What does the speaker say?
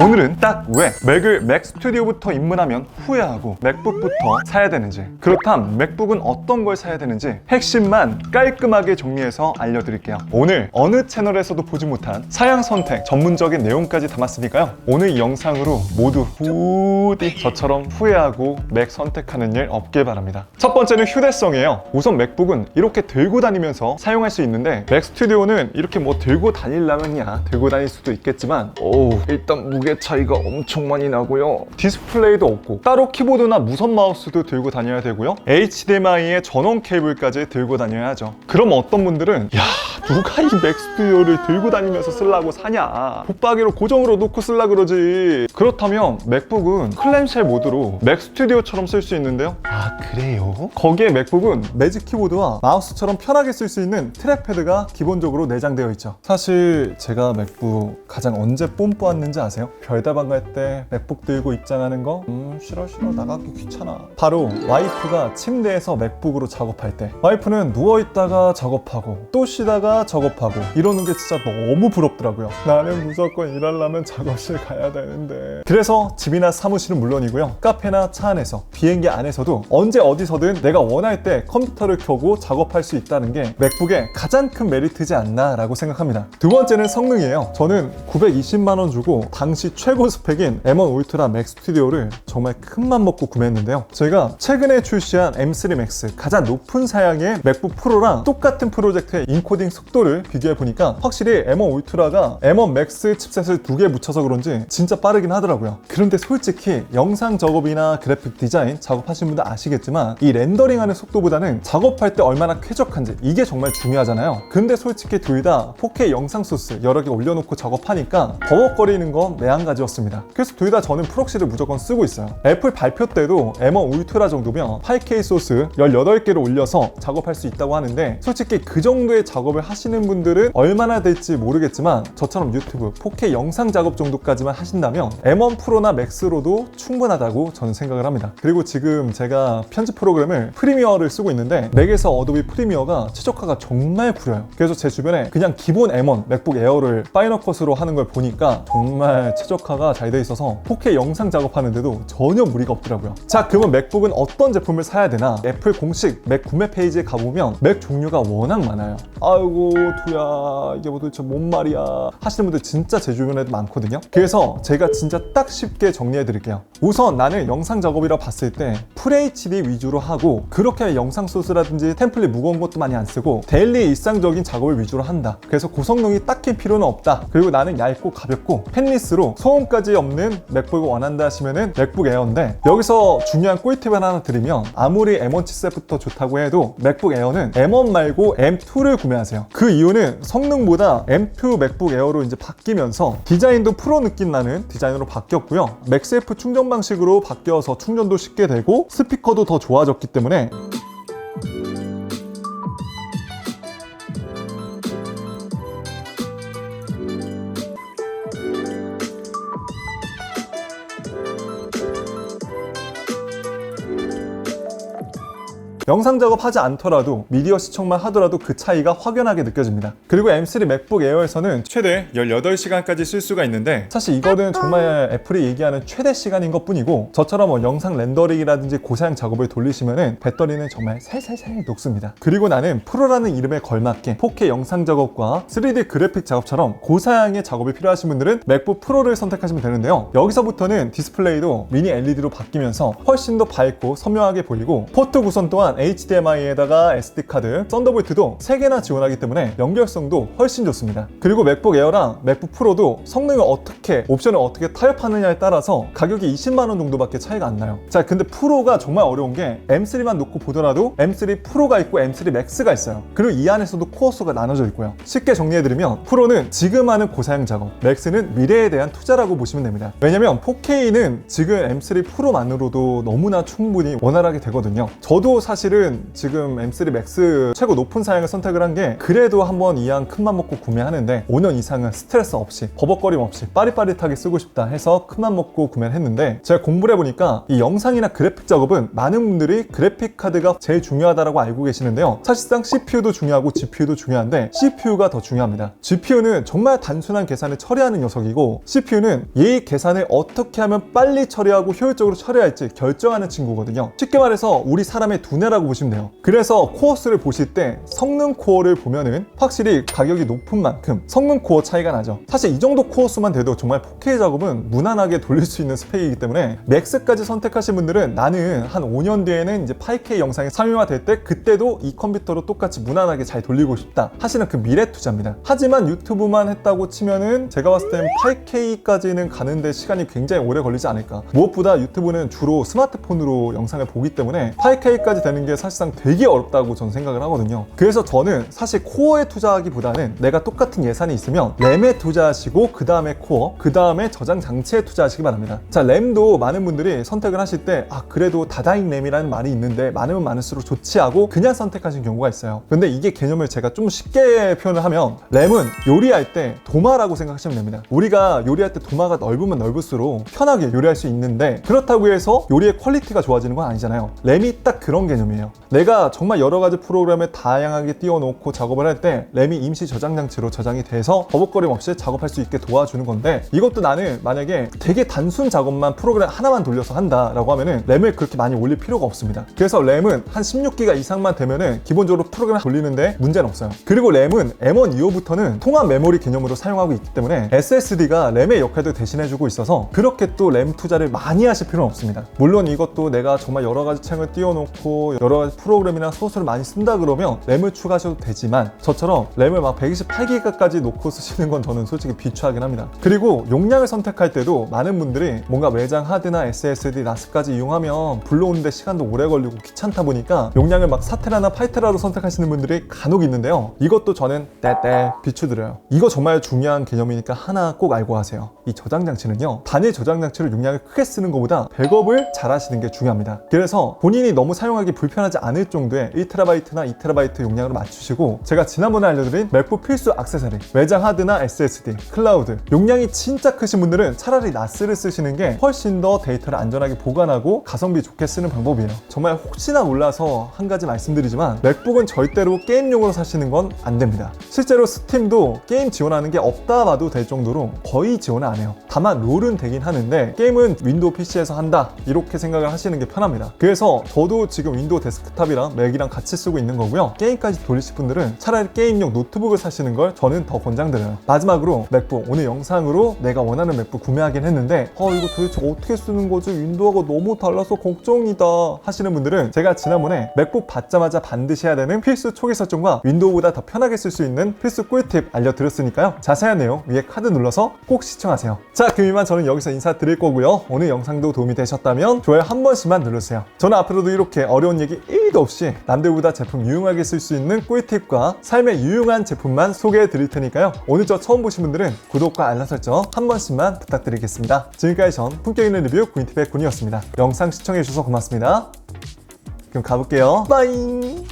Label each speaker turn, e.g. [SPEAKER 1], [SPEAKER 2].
[SPEAKER 1] 오늘은 딱 왜 맥을 맥 스튜디오부터 입문하면 후회하고 맥북부터 사야 되는지, 그렇다면 맥북은 어떤 걸 사야 되는지 핵심만 깔끔하게 정리해서 알려드릴게요. 오늘 어느 채널에서도 보지 못한 사양 선택 전문적인 내용까지 담았으니까요, 오늘 이 영상으로 모두 부디 저처럼 후회하고 맥 선택하는 일 없길 바랍니다. 첫 번째는 휴대성이에요. 우선 맥북은 이렇게 들고 다니면서 사용할 수 있는데, 맥 스튜디오는 이렇게 뭐 들고 다니려면야 들고 다닐 수도 있겠지만 일단 무게 차이가 엄청 많이 나고요, 디스플레이도 없고 따로 키보드나 무선 마우스도 들고 다녀야 되고요, HDMI의 전원 케이블까지 들고 다녀야 하죠. 그럼 어떤 분들은 누가 이 맥 스튜디오를 들고 다니면서 쓰려고 사냐, 붙박이로 고정으로 놓고 쓰려 그러지. 그렇다면 맥북은 클램쉘 모드로 맥 스튜디오처럼 쓸 수 있는데요. 그래요? 거기에 맥북은 매직 키보드와 마우스처럼 편하게 쓸 수 있는 트랙패드가 기본적으로 내장되어 있죠. 사실 제가 맥북 가장 언제 뽐뿌았는지 아세요? 별다방 갈 때 맥북 들고 입장하는 거? 싫어 나가기 귀찮아. 바로 와이프가 침대에서 맥북으로 작업할 때, 와이프는 누워있다가 작업하고 또 쉬다가 작업하고 이러는 게 진짜 너무 부럽더라고요. 나는 무조건 일하려면 작업실 가야 되는데. 그래서 집이나 사무실은 물론이고요, 카페나 차 안에서, 비행기 안에서도 언제 어디서든 내가 원할 때 컴퓨터를 켜고 작업할 수 있다는 게 맥북의 가장 큰 메리트지 않나 라고 생각합니다. 두 번째는 성능이에요. 저는 920만원 주고 당시 최고 스펙인 M1 울트라 맥 스튜디오를 정말 큰맘 먹고 구매했는데요, 저희가 최근에 출시한 M3 Max 가장 높은 사양의 맥북 프로랑 똑같은 프로젝트의 인코딩 속도를 비교해보니까 확실히 M1 울트라가 M1 Max 칩셋을 2개 붙여서 그런지 진짜 빠르긴 하더라고요. 그런데 솔직히 영상 작업이나 그래픽 디자인 작업하시는 분들 아시겠지만, 이 렌더링하는 속도보다는 작업할 때 얼마나 쾌적한지, 이게 정말 중요하잖아요. 근데 솔직히 둘 다 4K 영상 소스 여러 개 올려놓고 작업하니까 버벅거리는 건 매한가지였습니다. 그래서 둘 다 저는 프록시를 무조건 쓰고 있어요. 애플 발표 때도 M1 울트라 정도면 8K 소스 18개를 올려서 작업할 수 있다고 하는데, 솔직히 그 정도의 작업을 하시는 분들은 얼마나 될지 모르겠지만, 저처럼 유튜브 4K 영상 작업 정도까지만 하신다면 M1 프로나 맥스로도 충분하다고 저는 생각을 합니다. 그리고 지금 제가 편집 프로그램을 프리미어를 쓰고 있는데, 맥에서 어도비 프리미어가 최적화가 정말 구려요. 그래서 제 주변에 그냥 기본 M1 맥북 에어를 파이널 컷으로 하는 걸 보니까 정말 최적화가 잘 돼 있어서 4K 영상 작업하는데도 전혀 무리가 없더라고요. 자, 그러면 맥북은 어떤 제품을 사야 되나? 애플 공식 맥 구매 페이지에 가보면 맥 종류가 워낙 많아요. 아이고 두야, 이게 뭐 도대체 뭔 말이야 하시는 분들 진짜 제 주변에도 많거든요. 그래서 제가 진짜 딱 쉽게 정리해 드릴게요. 우선 나는 영상 작업이라 봤을 때 FHD 위주로 하고, 그렇게 영상 소스라든지 템플릿 무거운 것도 많이 안 쓰고 데일리 일상적인 작업을 위주로 한다. 그래서 고성능이 딱히 필요는 없다. 그리고 나는 얇고 가볍고 펜리스로 소음까지 없는 맥북을 원한다 하시면은 맥북 에어인데, 여기서 중요한 꿀팁을 하나 드리면, 아무리 M1 칩셋부터 좋다고 해도 맥북 에어는 M1 말고 M2를 구매하세요. 그 이유는 성능보다 M2 맥북 에어로 이제 바뀌면서 디자인도 프로 느낌 나는 디자인으로 바뀌었고요, 맥세이프 충전 방식으로 바뀌어서 충전도 쉽게 되고 스피커도 더 좋아졌기 때문에 영상 작업하지 않더라도 미디어 시청만 하더라도 그 차이가 확연하게 느껴집니다. 그리고 M3 맥북 에어에서는 최대 18시간까지 쓸 수가 있는데, 사실 이거는 정말 애플이 얘기하는 최대 시간인 것 뿐이고, 저처럼 뭐 영상 렌더링이라든지 고사양 작업을 돌리시면은 배터리는 정말 살살살 녹습니다. 그리고 나는 프로라는 이름에 걸맞게 4K 영상 작업과 3D 그래픽 작업처럼 고사양의 작업이 필요하신 분들은 맥북 프로를 선택하시면 되는데요, 여기서부터는 디스플레이도 미니 LED로 바뀌면서 훨씬 더 밝고 선명하게 보이고, 포트 구성 또한 HDMI에다가 SD카드, 썬더볼트도 3개나 지원하기 때문에 연결성도 훨씬 좋습니다. 그리고 맥북 에어랑 맥북 프로도 성능을 어떻게, 옵션을 어떻게 타협하느냐에 따라서 가격이 20만원 정도밖에 차이가 안 나요. 자, 근데 프로가 정말 어려운 게, M3만 놓고 보더라도 M3 프로가 있고 M3 맥스가 있어요. 그리고 이 안에서도 코어 수가 나눠져 있고요. 쉽게 정리해드리면, 프로는 지금 하는 고사양 작업, 맥스는 미래에 대한 투자라고 보시면 됩니다. 왜냐면 4K는 지금 M3 프로만으로도 너무나 충분히 원활하게 되거든요. 저도 사실 사실은 지금 M3 Max 최고 높은 사양을 선택을 한 게 그래도 한번 이왕 큰맘 먹고 구매하는데 5년 이상은 스트레스 없이 버벅거림 없이 빠릿빠릿하게 쓰고 싶다 해서 큰맘 먹고 구매를 했는데 제가 공부를 해보니까 이 영상이나 그래픽 작업은 많은 분들이 그래픽 카드가 제일 중요하다고 알고 계시는데요. 사실상 CPU도 중요하고 GPU도 중요한데 CPU가 더 중요합니다. GPU는 정말 단순한 계산을 처리하는 녀석이고 CPU는 이 계산을 어떻게 하면 빨리 처리하고 효율적으로 처리할지 결정하는 친구거든요. 쉽게 말해서 우리 사람의 두뇌라고 보시면 돼요. 그래서 코어 수를 보실 때 성능 코어를 보면은 확실히 가격이 높은 만큼 성능 코어 차이가 나죠. 사실 이 정도 코어 수만 돼도 정말 4K 작업은 무난하게 돌릴 수 있는 스펙이기 때문에 맥스까지 선택하신 분들은 나는 한 5년 뒤에는 이제 8K 영상이 상용화 될 때 그때도 이 컴퓨터로 똑같이 무난하게 잘 돌리고 싶다 하시는 그 미래 투자입니다. 하지만 유튜브만 했다고 치면은 제가 봤을 땐 8K까지는 가는데 시간이 굉장히 오래 걸리지 않을까. 무엇보다 유튜브는 주로 스마트폰으로 영상을 보기 때문에 8K까지 되는 게 사실상 되게 어렵다고 저는 생각을 하거든요. 그래서 저는 사실 코어에 투자하기보다는 내가 똑같은 예산이 있으면 램에 투자하시고 그 다음에 코어, 그 다음에 저장 장치에 투자하시기 바랍니다. 자, 램도 많은 분들이 선택을 하실 때 그래도 다다익 램이라는 말이 있는데 많으면 많을수록 좋지 하고 그냥 선택하신 경우가 있어요. 근데 이게 개념을 제가 좀 쉽게 표현을 하면 램은 요리할 때 도마라고 생각하시면 됩니다. 우리가 요리할 때 도마가 넓으면 넓을수록 편하게 요리할 수 있는데 그렇다고 해서 요리의 퀄리티가 좋아지는 건 아니잖아요. 램이 딱 그런 개념이에요. 내가 정말 여러 가지 프로그램을 다양하게 띄워놓고 작업을 할 때 램이 임시 저장 장치로 저장이 돼서 버벅거림 없이 작업할 수 있게 도와주는 건데 이것도 나는 만약에 되게 단순 작업만 프로그램 하나만 돌려서 한다라고 하면은 램을 그렇게 많이 올릴 필요가 없습니다. 그래서 램은 한 16기가 이상만 되면은 기본적으로 프로그램 돌리는데 문제는 없어요. 그리고 램은 M1 이후부터는 통합 메모리 개념으로 사용하고 있기 때문에 SSD가 램의 역할도 대신해주고 있어서 그렇게 또 램 투자를 많이 하실 필요는 없습니다. 물론 이것도 내가 정말 여러 가지 창을 띄워놓고 여러 가지 프로그램이나 소스를 많이 쓴다 그러면 램을 추가하셔도 되지만 저처럼 램을 막 128기가까지 놓고 쓰시는 건 저는 솔직히 비추하긴 합니다. 그리고 용량을 선택할 때도 많은 분들이 뭔가 외장 하드나 SSD, NAS까지 이용하면 불러오는데 시간도 오래 걸리고 귀찮다 보니까 용량을 막 4테라나 8테라로 선택하시는 분들이 간혹 있는데요. 이것도 저는 떼떼 비추드려요. 이거 정말 중요한 개념이니까 하나 꼭 알고 하세요. 이 저장 장치는요, 단일 저장 장치로 용량을 크게 쓰는 것보다 백업을 잘 하시는 게 중요합니다. 그래서 본인이 너무 사용하기 불편하지 않을 정도의 1TB나 2TB 용량으로 맞추시고 제가 지난번에 알려드린 맥북 필수 액세서리 외장 하드나 SSD, 클라우드 용량이 진짜 크신 분들은 차라리 NAS를 쓰시는 게 훨씬 더 데이터를 안전하게 보관하고 가성비 좋게 쓰는 방법이에요. 정말 혹시나 몰라서 한 가지 말씀드리지만 맥북은 절대로 게임용으로 사시는 건 안 됩니다. 실제로 스팀도 게임 지원하는 게 없다 봐도 될 정도로 거의 지원을 안 해요. 다만 롤은 되긴 하는데 게임은 윈도우 PC에서 한다 이렇게 생각을 하시는 게 편합니다. 그래서 저도 지금 윈도우 데스크탑이랑 맥이랑 같이 쓰고 있는 거고요. 게임까지 돌리실 분들은 차라리 게임용 노트북을 사시는 걸 저는 더 권장드려요. 마지막으로 맥북, 오늘 영상으로 내가 원하는 맥북 구매하긴 했는데 이거 도대체 어떻게 쓰는 거지? 윈도우가 너무 달라서 걱정이다 하시는 분들은 제가 지난번에 맥북 받자마자 반드시 해야 되는 필수 초기 설정과 윈도우보다 더 편하게 쓸 수 있는 필수 꿀팁 알려드렸으니까요. 자세한 내용 위에 카드 눌러서 꼭 시청하세요. 자, 그럼 이만 저는 여기서 인사드릴 거고요. 오늘 영상도 도움이 되셨다면 좋아요 한 번씩만 눌러주세요. 저는 앞으로도 이렇게 어려운 얘기 1도 없이 남들보다 제품 유용하게 쓸 수 있는 꿀팁과 삶에 유용한 제품만 소개해 드릴 테니까요. 오늘 저 처음 보신 분들은 구독과 알람 설정 한 번씩만 부탁드리겠습니다. 지금까지 전 품격 있는 리뷰 구인팁의 군이었습니다. 영상 시청해 주셔서 고맙습니다. 그럼 가볼게요. 빠잉.